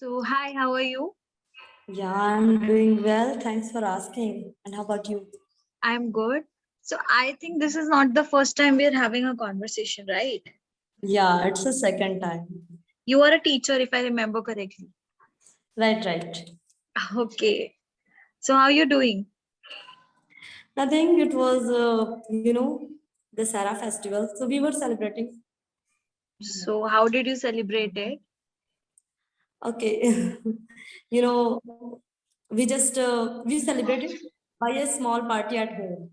Hi, how are you? Yeah, I'm doing well. Thanks for asking. And how about you? I'm good. I think this is not the first time we're having a conversation, right? Yeah, it's the second time. You are a teacher, if I remember correctly. Right, right. Okay. So, how are you doing? Nothing. It was, the Sarah festival. So we were celebrating. So, how did you celebrate it? Okay. you know, we celebrated by a small party at home.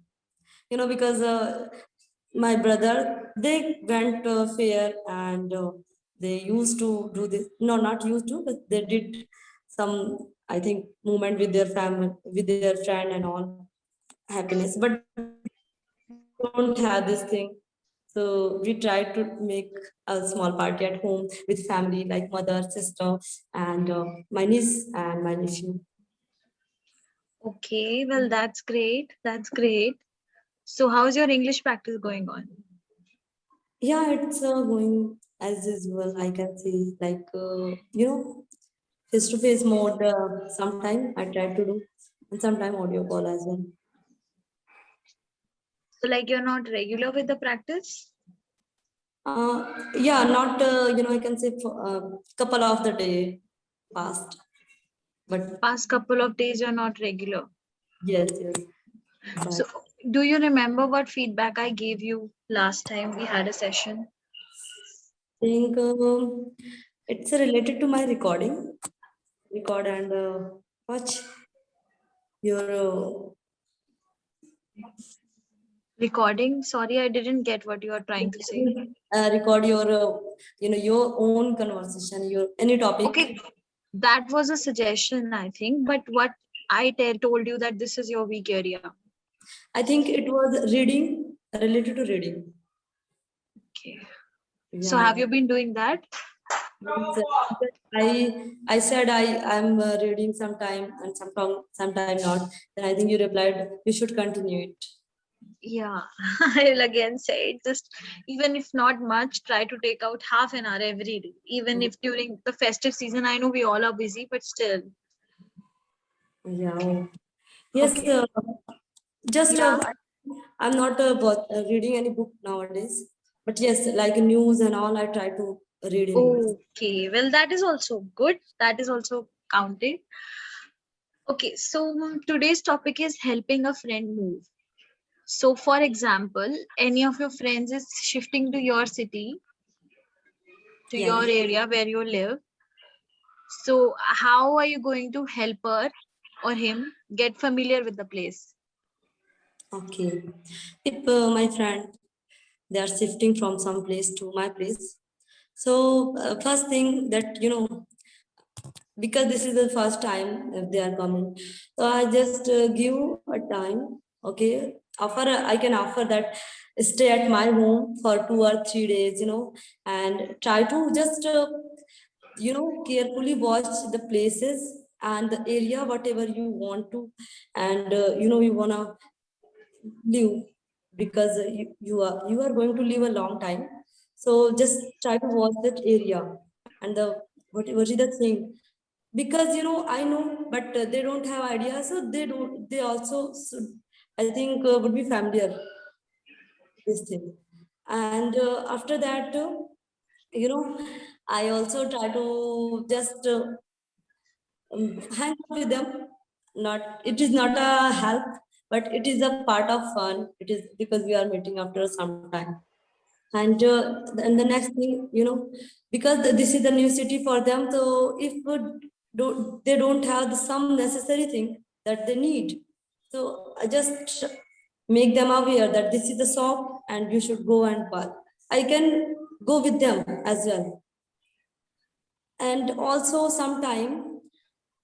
Because my brother, they went fair and they used to do this. No, not used to, but they did some, I think, movement with their family, with their friend and all happiness. But we don't have this thing. So we tried to make a small party at home with family like mother, sister, and my niece and my nephew. Okay, well, that's great. That's great. So, how's your English practice going on? Yeah, it's going as usual. I can see, like, face-to-face mode. Sometime I try to do, and sometime audio call as well. So, like, you're not regular with the practice? Yeah, not I can say for a couple of the day past, but Past couple of days, you're not regular. yes, yes. So, But do you remember what feedback I gave you last time we had a session? I think it's related to my recording, record and watch your Recording? Sorry, I didn't get what you are trying to say. record your your own conversation, your any topic. Okay, that was a suggestion, I think. But what told you that this is your weak area. I think it was reading related to reading. Okay. So have Yeah. you been doing that? Yes, because I said I'm reading sometime and sometime not. Then I think you replied you should continue it. Yeah, I'll again say it. Just even if not much, try to take out half an hour every day. Even if during the festive season, I know we all are busy, but still. Yeah. Yes. Okay. Just Yeah. I'm not reading any book nowadays. But yes, like news and all, I try to read in English. Okay. Well, that is also good. That is also counted. Okay. So today's topic is helping a friend move. So, for example, any of your friends is shifting to your city, to your Yeah. area where you live. So, how are you going to help her or him get familiar with the place? Okay. If my friend they are shifting from some place to my place, so first thing that because this is the first time if they are coming, so I just give a time. Okay, offer I can offer that stay at my home for 2 or 3 days, and try to just carefully watch the places and the area whatever you want to, and you wanna live, because you are going to live a long time. So just try to watch that area and the what is the thing, because I know, but they don't have idea, so they also should, I think, would be familiar this thing. And after that, you know I also try to just hang out with them. Not, it is not a help, but it is a part of fun. It is because we are meeting after some time. And the next thing, because this is the new city for them, so if they don't have some necessary thing that they need, so I just make them aware that this is the shop and you should go and buy. I can go with them as well. And also sometime,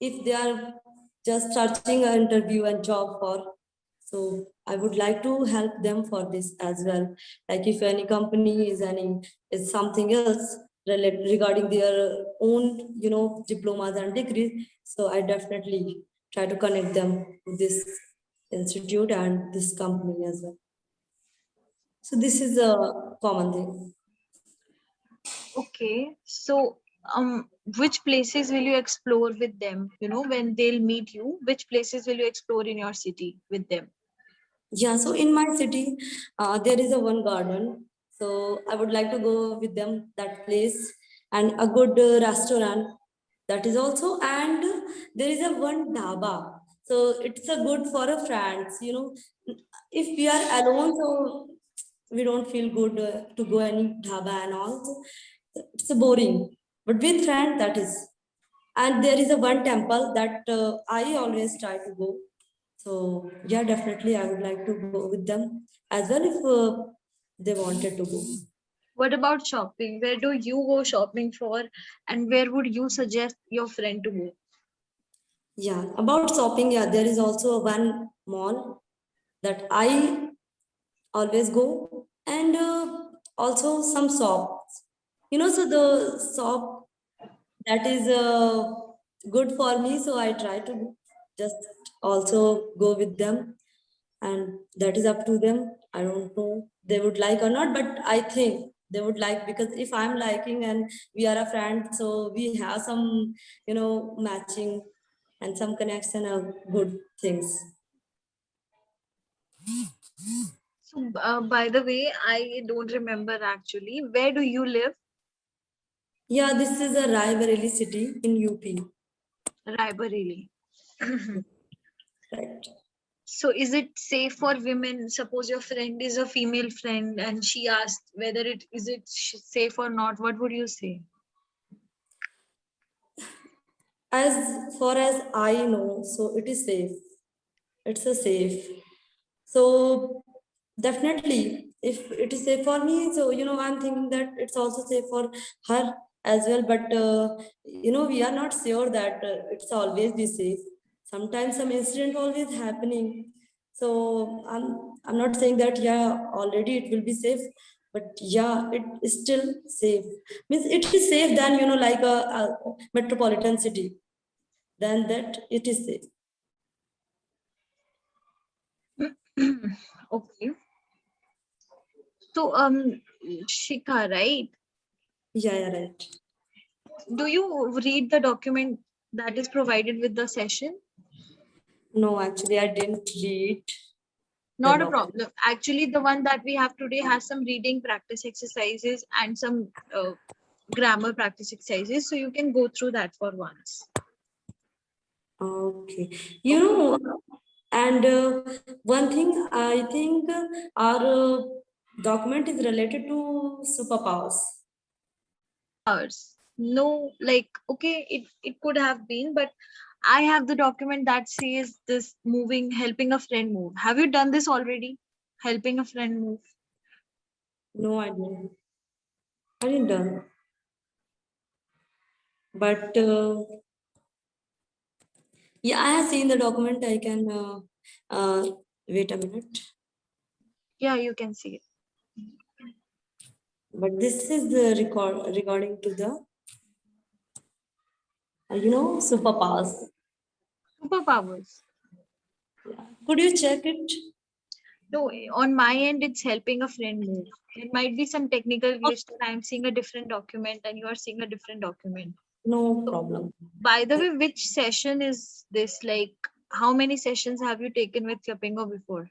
if they are just searching an interview and job for, so I would like to help them for this as well. Like if any company is something else related regarding their own, diplomas and degrees. So I definitely try to connect them with this institute and this company as well. So this is a common thing. Okay. So, which places will you explore with them? You know, when they'll meet you, which places will you explore in your city with them? Yeah, so in my city, there is a one garden. So I would like to go with them that place, and a good restaurant that is also, and there is a one dhaba. So it's a good for a friends, you know. If we are alone, so we don't feel good to go any dhaba and all. So it's boring. But with friend, that is. And there is a one temple that I always try to go. So yeah, definitely I would like to go with them as well if they wanted to go. What about shopping? Where do you go shopping for, and where would you suggest your friend to go? Yeah, about shopping, yeah, there is also one mall that I always go, and also some shops. You know, so the shop that is good for me, so I try to just also go with them, and that is up to them. I don't know they would like or not, but I think they would like, because if I'm liking and we are a friend, so we have some, you know, matching and some connection of good things. So, by the way, I don't remember actually. Where do you live? Yeah, this is a Raebareli city in UP. Raebareli. Right. So, is it safe for women? Suppose your friend is a female friend and she asked whether it is safe or not. What would you say? As far as I know, so it is safe. It's a safe. So definitely, if it is safe for me, so you know, I'm thinking that it's also safe for her as well. But you know, we are not sure that it's always be safe. Sometimes some incident always happening. So I'm not saying that yeah, already it will be safe, but yeah, it is still safe. Means it is safe than, you know, like a metropolitan city. Then that it is safe. Okay. So, Shikha, right? Yeah, yeah, right. Do you read the document that is provided with the session? No, actually, I didn't read the Not a document. problem. Actually, the one that we have today has some reading practice exercises and some grammar practice exercises. So you can go through that for once. Okay. You know, and one thing I think our document is related to superpowers. Hours. No, like, okay, it could have been, but I have the document that says this moving, helping a friend move. Have you done this already? Helping a friend move. No, I didn't. I didn't done. But yeah, I have seen the document. I can wait a minute. Yeah, you can see it. But this is the record regarding to the you know, superpowers. Superpowers. Could you check it? No, on my end, it's helping a friend move. There might be some technical glitch that I'm seeing a different document and you are seeing a different document. No So, problem. by the way, which session is this? Like, how many sessions have you taken with Yapingo before?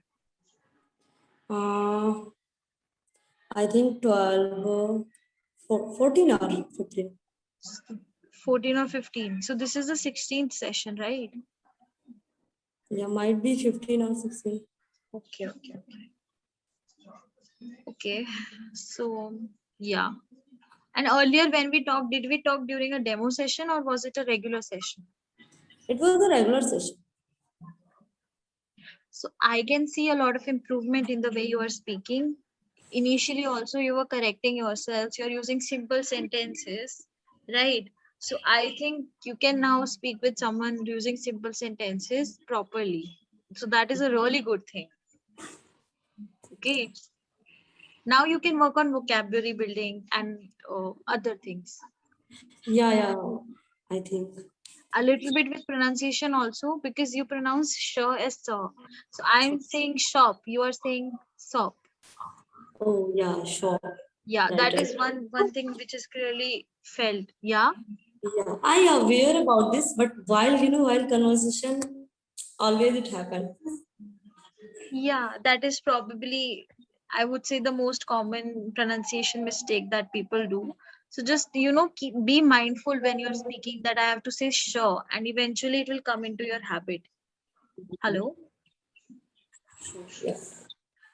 Uh, I think 12, 14 or 15. 14 or 15. So, this is the 16th session, right? Yeah, might be 15 or 16. Okay, okay, okay. Okay. So, yeah. And earlier, when we talked, did we talk during a demo session or was it a regular session? It was a regular session. So I can see a lot of improvement in the way you are speaking. Initially, also, you were correcting yourselves, you're using simple sentences, right? So I think you can now speak with someone using simple sentences properly. So that is a really good thing. Okay. Now you can work on vocabulary building and other things. Yeah, yeah, I think. A little bit with pronunciation also because you pronounce sh as saw. So I'm saying shop, you are saying shop. Oh, yeah, sure. Yeah, Right, that right. is one thing which is clearly felt. Yeah. Yeah, I aware about this, but while conversation, always it happened. Yeah, that is probably, I would say, the most common pronunciation mistake that people do. So just, be mindful when you're speaking that I have to say sure, and eventually it will come into your habit. Hello? Yes, yes,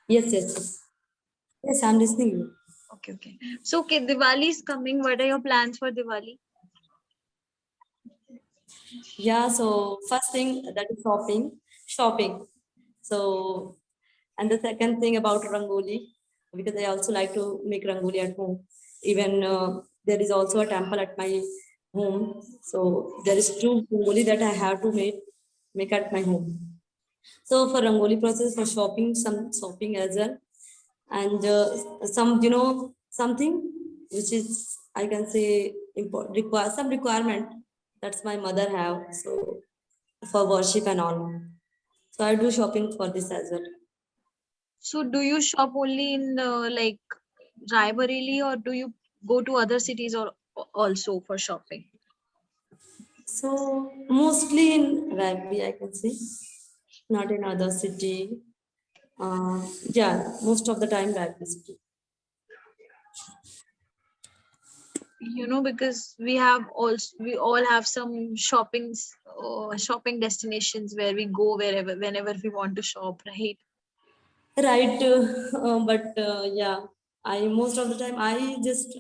yes, yes. Yes, I'm listening you. Okay, okay. So, okay, Diwali is coming. What are your plans for Diwali? Yeah, so first thing that is shopping. So, and the second thing about Rangoli, because I also like to make Rangoli at home. Even there is also a temple at my home. So there is two Rangoli that I have to make at my home. So for Rangoli process, for shopping, some shopping as well. And some, something which is, I can say, require some requirement that's my mother have. So for worship and all. So I do shopping for this as well. So, do you shop only in like Raebareli, or do you go to other cities or also for shopping? So mostly in Rabi, I can say, not in other city. Yeah, most of the time Rabi city. Because we all have some shopping destinations where we go whenever we want to shop, right? Right, but yeah, I most of the time I just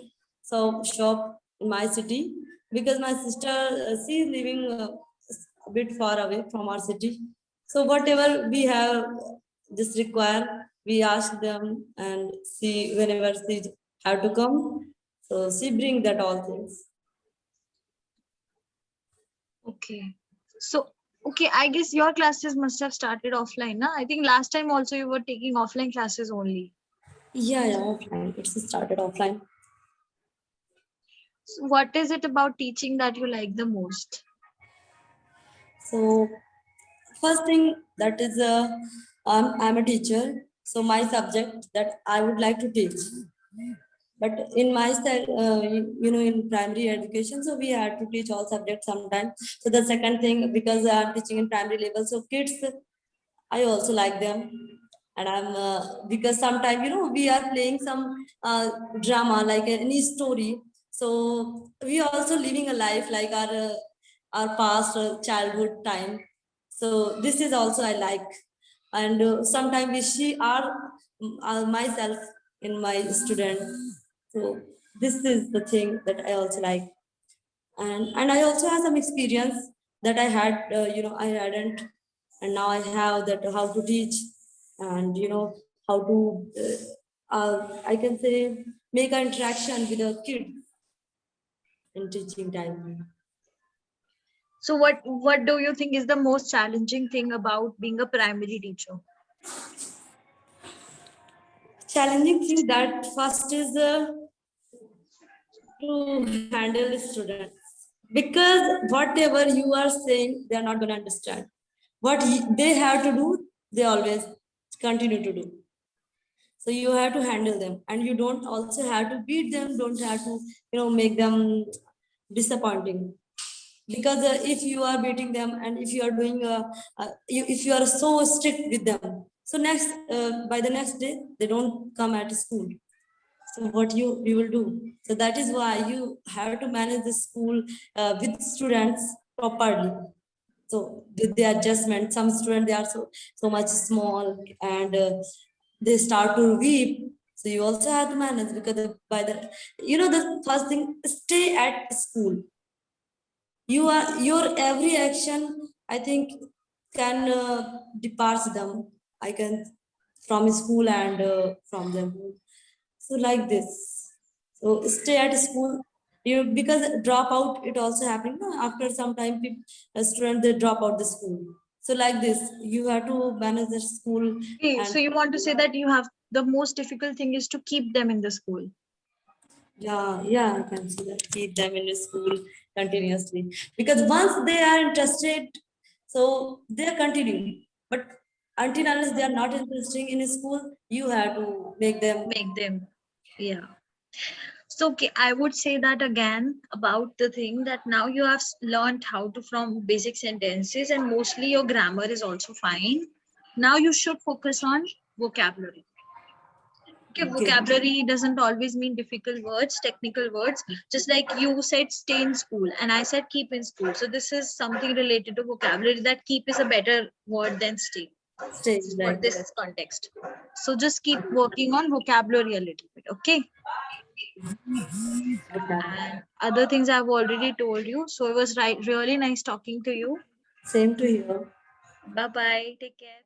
shop in my city because my sister she is living a bit far away from our city. So whatever we have just require, we ask them and see whenever she have to come. So she bring that all things. Okay. So, okay, I guess your classes must have started offline, na? I think last time also you were taking offline classes only. Yeah, yeah, offline. It's started offline. So what is it about teaching that you like the most? So first thing that is, I'm a teacher, so my subject that I would like to teach. But in my style, in primary education, so we had to teach all subjects sometimes. So the second thing, because I'm teaching in primary level, so kids, I also like them. And I'm because sometimes we are playing some drama like any story. So we are also living a life like our past childhood time. So this is also I like, and sometimes we see myself in my student. So this is the thing that I also like, and I also have some experience that I had, I hadn't, and now I have that how to teach, and how to, I can say, make an interaction with a kid in teaching time. So what do you think is the most challenging thing about being a primary teacher? Challenging thing that first is to handle the students, because whatever you are saying they are not going to understand. What they have to do, they always continue to do. So you have to handle them, and you don't also have to beat them, don't have to make them disappointing, because if you are beating them and if you are doing if you are so strict with them, so by the next day they don't come at school. So what you will do? So that is why you have to manage the school with students properly. So with the adjustment, some students they are so much small, and they start to weep. So you also have to manage, because by the the first thing, stay at school. Your every action, I think, can depart them, I can, from school and from them. So like this. So stay at school. Because dropout, it also happening, no? After some time, a student they drop out the school. So like this, you have to manage the school. Okay, And so you want to say that you have the most difficult thing is to keep them in the school. yeah, I can see that. Keep them in the school continuously. Because once they are interested, so they are continuing. But until unless they are not interested in school, you have to make them. Make them, yeah. So, okay, I would say that again about the thing that now you have learned how to from basic sentences and mostly your grammar is also fine. Now you should focus on vocabulary. Okay, Okay. vocabulary doesn't always mean difficult words, technical words. Just like you said, stay in school, and I said keep in school. So this is something related to vocabulary. That keep is a better word than stay Stay for right. this context. So just keep working on vocabulary a little bit, okay? Okay. And other things I've already told you. So it was really nice talking to you. Same to you. Bye bye. Take care.